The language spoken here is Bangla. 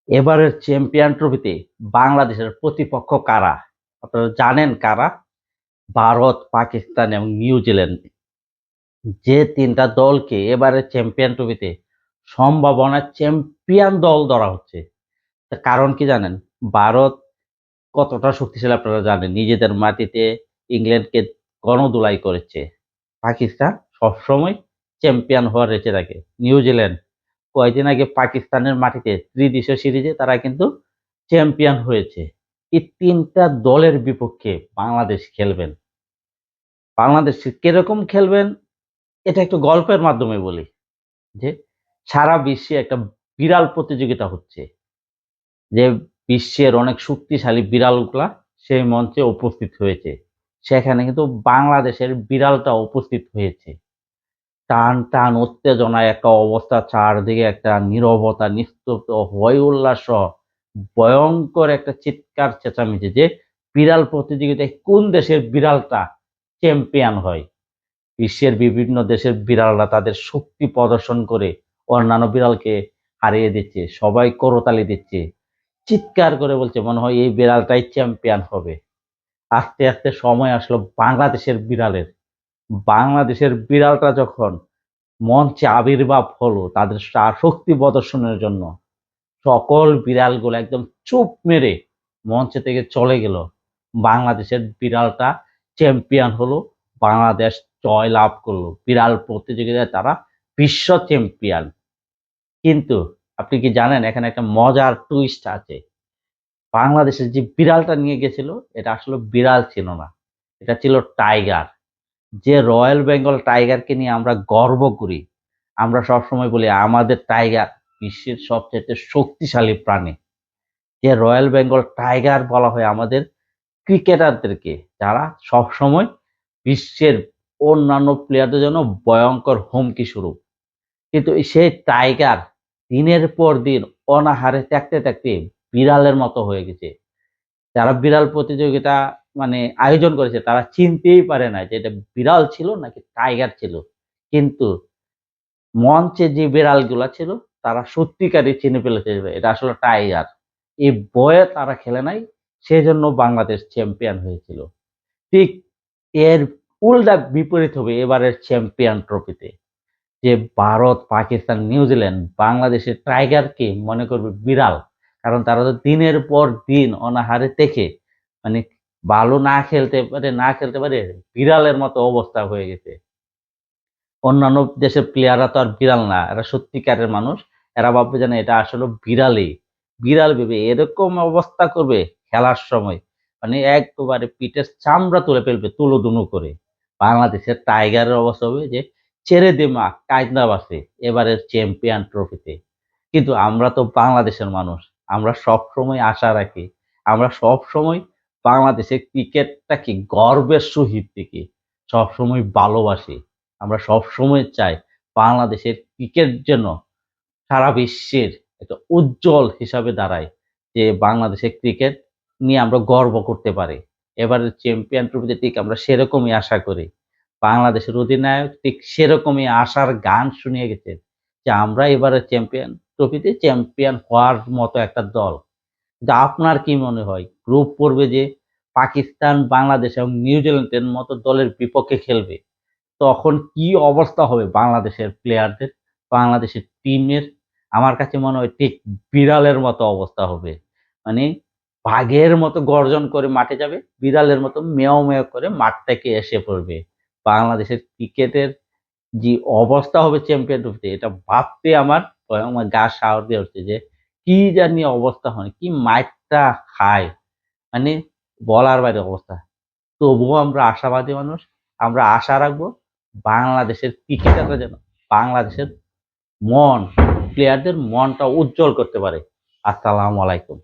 এবারের চ্যাম্পিয়ন ট্রফিতে বাংলাদেশের প্রতিপক্ষ কারা? আপনারা জানেন কারা? ভারত, পাকিস্তান এবং নিউজিল্যান্ড। যে তিনটা দলকে এবারের চ্যাম্পিয়ন ট্রফিতে সম্ভাবনা চ্যাম্পিয়ন দল ধরা হচ্ছে। তার কারণ কি জানেন? ভারত কতটা শক্তিশালী আপনারা জানেন, নিজেদের মাটিতে ইংল্যান্ডকে গণধোলাই করেছে। পাকিস্তান সবসময় চ্যাম্পিয়ন হওয়ার রেচে থাকে। নিউজিল্যান্ড কয়েকদিন আগে পাকিস্তানের মাটিতে ত্রিদেশীয় সিরিজে তারা কিন্তু চ্যাম্পিয়ন হয়েছে। এই তিনটা দলের বিপক্ষে বাংলাদেশ খেলবেন। বাংলাদেশ কিরকম খেলবেন এটা একটু গল্পের মাধ্যমে বলি। যে সারা বিশ্বে একটা বিড়াল প্রতিযোগিতা হচ্ছে, যে বিশ্বের অনেক শক্তিশালী বিড়ালগুলা সেই মঞ্চে উপস্থিত হয়েছে। সেখানে কিন্তু বাংলাদেশের বিড়ালটা উপস্থিত হয়েছে। টান টান উত্তেজনায় একটা অবস্থা, চারদিকে একটা নীরবতা, নিস্তব্ধ, হই উল্লাস সহ ভয়ঙ্কর একটা চিৎকার চেঁচামেচি, যে বিড়াল প্রতিযোগিতায় কোন দেশের বিড়ালটা চ্যাম্পিয়ন হয়। বিশ্বের বিভিন্ন দেশের বিড়ালরা তাদের শক্তি প্রদর্শন করে অন্যান্য বিড়ালকে হারিয়ে দিচ্ছে, সবাই করতালি দিচ্ছে, চিৎকার করে বলছে মনে হয় এই বিড়ালটাই চ্যাম্পিয়ন হবে। আস্তে আস্তে সময় আসলো বাংলাদেশের বিড়ালের। বাংলাদেশের বিড়ালটা যখন মঞ্চে আবির্ভাব হলো তাদের শক্তি প্রদর্শনের জন্য, সকল বিড়ালগুলো একদম চুপ মেরে মঞ্চে থেকে চলে গেল। বাংলাদেশের বিড়ালটা চ্যাম্পিয়ন হলো, বাংলাদেশ জয় লাভ করলো, বিড়াল প্রতিযোগিতায় তারা বিশ্ব চ্যাম্পিয়ন। কিন্তু আপনি কি জানেন এখানে একটা মজার টুইস্ট আছে? বাংলাদেশের যে বিড়ালটা নিয়ে গেছিল এটা আসলে বিড়াল ছিল না, এটা ছিল টাইগার। যে রয়্যাল বেঙ্গল টাইগারকে নিয়ে আমরা গর্ব করি, আমরা সবসময় বলি আমাদের টাইগার বিশ্বের সবচেয়ে শক্তিশালী প্রাণী। যে রয়্যাল বেঙ্গল টাইগার বলা হয় আমাদের ক্রিকেটারদেরকে, যারা সবসময় বিশ্বের অন্যান্য প্লেয়ারদের জন্য ভয়ঙ্কর হুমকি স্বরূপ। কিন্তু সেই টাইগার দিনের পর দিন অনাহারে থাকতে থাকতে বিড়ালের মতো হয়ে গেছে। যারা বিড়াল প্রতিযোগিতা আয়োজন করেছে তারা চিনতেই পারে না যে এটা বিড়াল ছিল নাকি টাইগার ছিল। কিন্তু মঞ্চে যে বিড়ালগুলা ছিল তারা সত্যিকারই চিনে ফেলেছে যে এটা আসলে টাইগার। এই ভয়ে তারা খেলে নাই, সেজন্য বাংলাদেশ চ্যাম্পিয়ন হয়েছিল। ঠিক এর উল্টা বিপরীত হবে এবারের চ্যাম্পিয়ন ট্রফিতে। যে ভারত, পাকিস্তান, নিউজিল্যান্ড বাংলাদেশের টাইগারকে মনে করবে বিড়াল। কারণ তারা তো দিনের পর দিন অনাহারে থেকে মানে ভালো না খেলতে পারে বিড়ালের মতো অবস্থা হয়ে গেছে। অন্যান্য দেশের প্লেয়াররা তো আর বিড়াল না, এরা সত্যিকারের মানুষ। এরা ভাববে যেন এটা আসলে বিড়ালই, বিড়াল ভেবে এরকম অবস্থা করবে খেলার সময়, একবারে পিঠের চামড়া তুলে ফেলবে তুলোধুনো করে। বাংলাদেশের টাইগারের অবস্থা হবে যে ছেড়ে দে মা কায়দা বাসে এবারের চ্যাম্পিয়ন ট্রফিতে। কিন্তু আমরা তো বাংলাদেশের মানুষ, আমরা সব সময় আশা রাখি, আমরা সব সময় বাংলাদেশের ক্রিকেটটাকে গর্বের সহিত দেখি, সব সময় ভালোবাসি। আমরা সবসময় চাই বাংলাদেশের ক্রিকেট যেন সারা বিশ্বের একটা উজ্জ্বল হিসাবে দাঁড়ায়, যে বাংলাদেশের ক্রিকেট নিয়ে আমরা গর্ব করতে পারি। এবারের চ্যাম্পিয়ন ট্রফিতে ঠিক আমরা সেরকমই আশা করি। বাংলাদেশের অধিনায়ক ঠিক সেরকমই আশার গান শুনিয়ে গেছেন যে আমরা এবারের চ্যাম্পিয়ন ট্রফিতে চ্যাম্পিয়ন হওয়ার মতো একটা দল। কিন্তু আপনার কি মনে হয় গ্রুপ পর্বে যে পাকিস্তান, বাংলাদেশ এবং নিউজিল্যান্ডের মতো দলের বিপক্ষে খেলবে, তখন কি অবস্থা হবে বাংলাদেশের প্লেয়ারদের, বাংলাদেশের টিমের? আমার কাছে মনে হয় ঠিক বিড়ালের মতো অবস্থা হবে। মানে বাঘের মতো গর্জন করে মাঠে যাবে, বিড়ালের মতো মেও মেও করে মাঠ থেকে এসে পড়বে। বাংলাদেশের ক্রিকেটের যে অবস্থা হবে চ্যাম্পিয়ন ট্রফিতে, এটা ভাবতে আমার গা শিউরে দিয়ে উঠছে যে কি জানি অবস্থা হয়, কি মাইরটা খায়, মানে বলার বাইরে অবস্থা। তবুও আমরা আশাবাদী মানুষ, আমরা আশা রাখবো বাংলাদেশের ক্রিকেটাররা যেন বাংলাদেশের মন, প্লেয়ারদের মনটা উজ্জ্বল করতে পারে। আসসালামু আলাইকুম।